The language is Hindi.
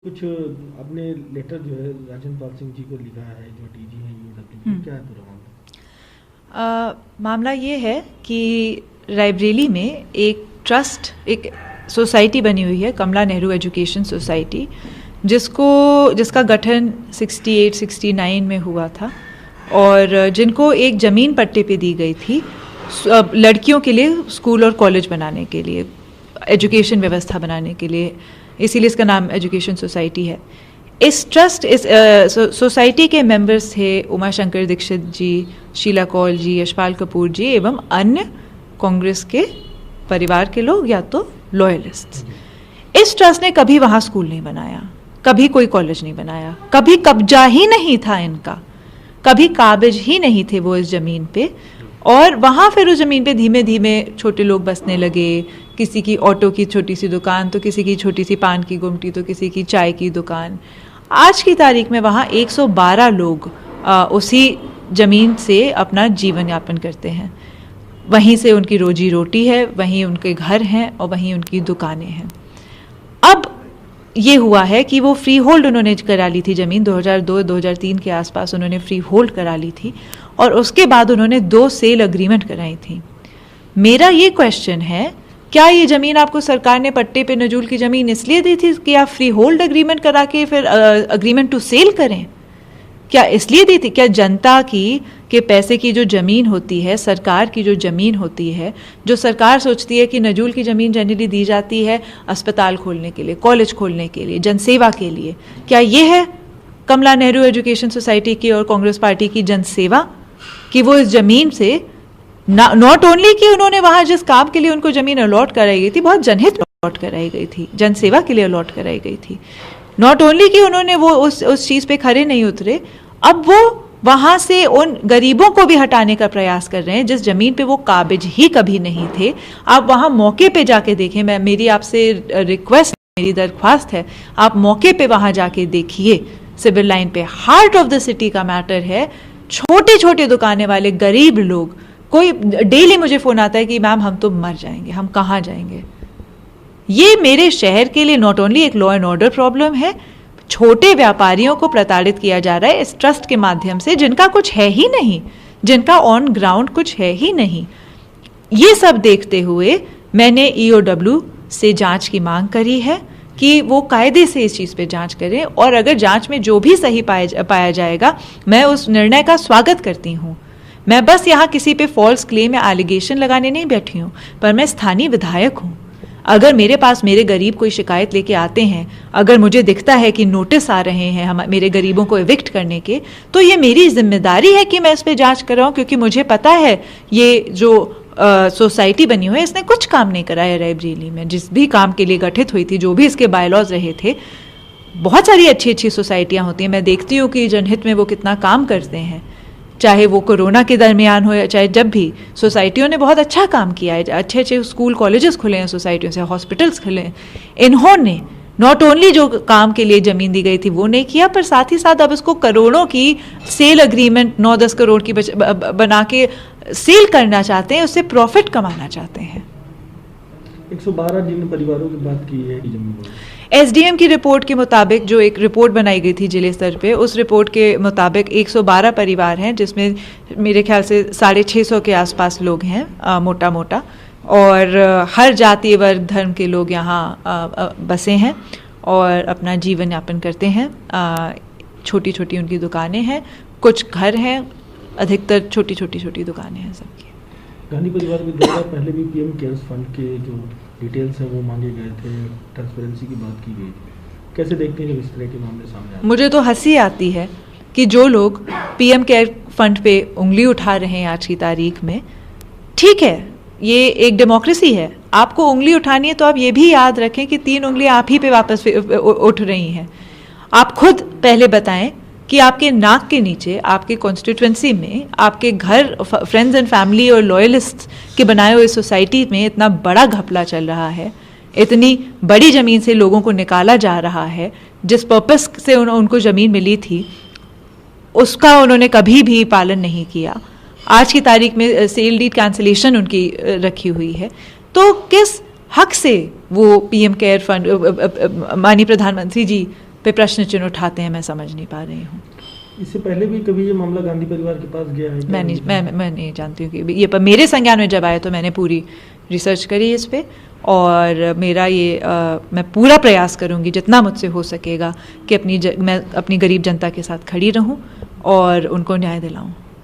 कुछ अपने लेटर जो है राजेंद्र पाल सिंह जी को लिखा है, जो डीजी हैं यूडब्ल्यू, क्या है पूरा मामला? मामला ये है कि रायबरेली में एक ट्रस्ट, एक सोसाइटी बनी हुई है, कमला नेहरू एजुकेशन सोसाइटी, जिसका गठन 68-69 में हुआ था और जिनको एक ज़मीन पट्टे पे दी गई थी लड़कियों के लिए स्कूल और कॉलेज बनाने के लिए, एजुकेशन व्यवस्था बनाने के लिए, इसीलिए इसका नाम एजुकेशन सोसाइटी है। इस सोसाइटी के मेंबर्स थे उमा शंकर दीक्षित जी, शीला कौल जी, यशपाल कपूर जी एवं अन्य कांग्रेस के परिवार के लोग या तो लॉयलिस्ट। इस ट्रस्ट ने कभी वहाँ स्कूल नहीं बनाया, कभी कोई कॉलेज नहीं बनाया, कभी कब्जा ही नहीं था इनका, कभी काबिज ही नहीं थे वो इस ज़मीन पे। और वहाँ फिर उस ज़मीन पे धीमे धीमे छोटे लोग बसने लगे, किसी की ऑटो की छोटी सी दुकान, तो किसी की छोटी सी पान की गुमटी, तो किसी की चाय की दुकान। आज की तारीख में वहाँ 112 लोग उसी ज़मीन से अपना जीवन यापन करते हैं, वहीं से उनकी रोजी रोटी है, वहीं उनके घर हैं और वहीं उनकी दुकानें हैं। अब ये हुआ है कि वो फ्री होल्ड उन्होंने करा ली थी ज़मीन, 2002-2003 के आसपास उन्होंने फ्री होल्ड करा ली थी और उसके बाद उन्होंने 2 सेल अग्रीमेंट कराई थी। मेरा ये क्वेश्चन है, क्या ये ज़मीन आपको सरकार ने पट्टे पे नजूल की ज़मीन इसलिए दी थी कि आप फ्री होल्ड अग्रीमेंट करा के फिर अग्रीमेंट टू सेल करें? क्या इसलिए दी थी? क्या जनता के पैसे की जो ज़मीन होती है, सरकार की जो ज़मीन होती है, जो सरकार सोचती है कि नजूल की ज़मीन जनरली दी जाती है अस्पताल खोलने के लिए, कॉलेज खोलने के लिए, जनसेवा के लिए, क्या ये है कमला नेहरू एजुकेशन सोसाइटी की और कांग्रेस पार्टी की जनसेवा कि वो इस ज़मीन से नॉट ओनली कि उन्होंने वहाँ जिस काम के लिए उनको ज़मीन अलॉट कराई गई थी, बहुत जनहित अलॉट कराई गई थी, जनसेवा के लिए अलॉट कराई गई थी, नॉट ओनली कि उन्होंने वो उस चीज़ पे खरे नहीं उतरे, अब वो वहाँ से उन गरीबों को भी हटाने का प्रयास कर रहे हैं जिस ज़मीन पे वो काबिज ही कभी नहीं थे। आप वहाँ मौके पे जाके देखें, मेरी आपसे रिक्वेस्ट, मेरी दरख्वास्त है, आप मौके पे वहाँ जाके देखिए, सिविल लाइन पे, हार्ट ऑफ द सिटी का मैटर है। छोटे छोटे दुकानें वाले गरीब लोग, कोई डेली मुझे फ़ोन आता है कि मैम हम तो मर जाएंगे, हम कहाँ जाएंगे। ये मेरे शहर के लिए नॉट ओनली एक लॉ एंड ऑर्डर प्रॉब्लम है, छोटे व्यापारियों को प्रताड़ित किया जा रहा है इस ट्रस्ट के माध्यम से, जिनका कुछ है ही नहीं, जिनका ऑन ग्राउंड कुछ है ही नहीं। ये सब देखते हुए मैंने EOW से जांच की मांग करी है कि वो कायदे से इस चीज़ पे जांच करें और अगर जांच में जो भी सही पाया जाएगा, मैं उस निर्णय का स्वागत करती हूँ। मैं बस यहाँ किसी पे फॉल्स क्लेम या एलिगेशन लगाने नहीं बैठी हूँ, पर मैं स्थानीय विधायक हूँ। अगर मेरे पास मेरे गरीब कोई शिकायत लेके आते हैं, अगर मुझे दिखता है कि नोटिस आ रहे हैं मेरे गरीबों को एविक्ट करने के, तो ये मेरी जिम्मेदारी है कि मैं इस पे जांच कराऊं, क्योंकि मुझे पता है ये जो सोसाइटी बनी हुई है इसने कुछ काम नहीं कराया रायबरेली में। जिस भी काम के लिए गठित हुई थी, जो भी इसके बायलॉज रहे थे, बहुत सारी अच्छी अच्छी सोसाइटियाँ होती हैं, मैं देखती हूँ कि जनहित में वो कितना काम करते हैं, चाहे वो कोरोना के दरमियान हो या चाहे जब भी, सोसाइटियों ने बहुत अच्छा काम किया है, अच्छे अच्छे स्कूल कॉलेजेस खुले हैं सोसाइटियों से, हॉस्पिटल्स खुले हैं। इन्होंने नॉट ओनली जो काम के लिए ज़मीन दी गई थी वो नहीं किया, पर साथ ही साथ अब इसको करोड़ों की सेल अग्रीमेंट 9-10 करोड़ की बना के सेल करना चाहते हैं, उससे प्रॉफिट कमाना चाहते हैं। 112 जिन परिवारों की बात की है जमीन, SDM की रिपोर्ट के मुताबिक, जो एक रिपोर्ट बनाई गई थी जिले स्तर पे, उस रिपोर्ट के मुताबिक 112 परिवार हैं, जिसमें मेरे ख्याल से 650 के आसपास लोग हैं मोटा मोटा, और हर जाति वर्ग धर्म के लोग यहाँ बसे हैं और अपना जीवन यापन करते हैं। छोटी छोटी उनकी दुकानें हैं, कुछ घर हैं, अधिकतर छोटी छोटी दुकानें हैं सबकी। गांधी परिवार में 2 बार पहले भी PM केयर्स फंड के जो डिटेल्स हैं वो मांगे गए थे, ट्रांसपेरेंसी की बात की गई थी। कैसे देखते हैं जब इस तरह के मामले सामने आते हैं? मुझे तो हंसी आती है कि जो लोग PM केयर फंड पे उंगली उठा रहे हैं आज की तारीख में, ठीक है, ये एक डेमोक्रेसी है, आपको उंगली उठानी है तो आप ये भी याद रखें कि 3 उंगलियां आप ही पे वापस उठ रही हैं। आप खुद पहले बताएं कि आपके नाक के नीचे, आपके कॉन्स्टिट्यूएंसी में, आपके घर, फ्रेंड्स एंड फैमिली और लॉयलिस्ट के बनाए हुए सोसाइटी में इतना बड़ा घपला चल रहा है, इतनी बड़ी ज़मीन से लोगों को निकाला जा रहा है, जिस पर्पस से उनको ज़मीन मिली थी उसका उन्होंने कभी भी पालन नहीं किया। आज की तारीख में सेल डीड कैंसिलेशन उनकी रखी हुई है, तो किस हक से वो PM केयर फंड, माननीय प्रधानमंत्री जी पे प्रश्न चिन्ह उठाते हैं, मैं समझ नहीं पा रही हूँ। इससे पहले भी कभी ये मामला गांधी परिवार के पास गया है? मैं नहीं जानती हूँ कि ये पर मेरे संज्ञान में जब आया तो मैंने पूरी रिसर्च करी इस पे, और मेरा ये मैं पूरा प्रयास करूँगी जितना मुझसे हो सकेगा कि मैं अपनी गरीब जनता के साथ खड़ी रहूँ और उनको न्याय दिलाऊँ।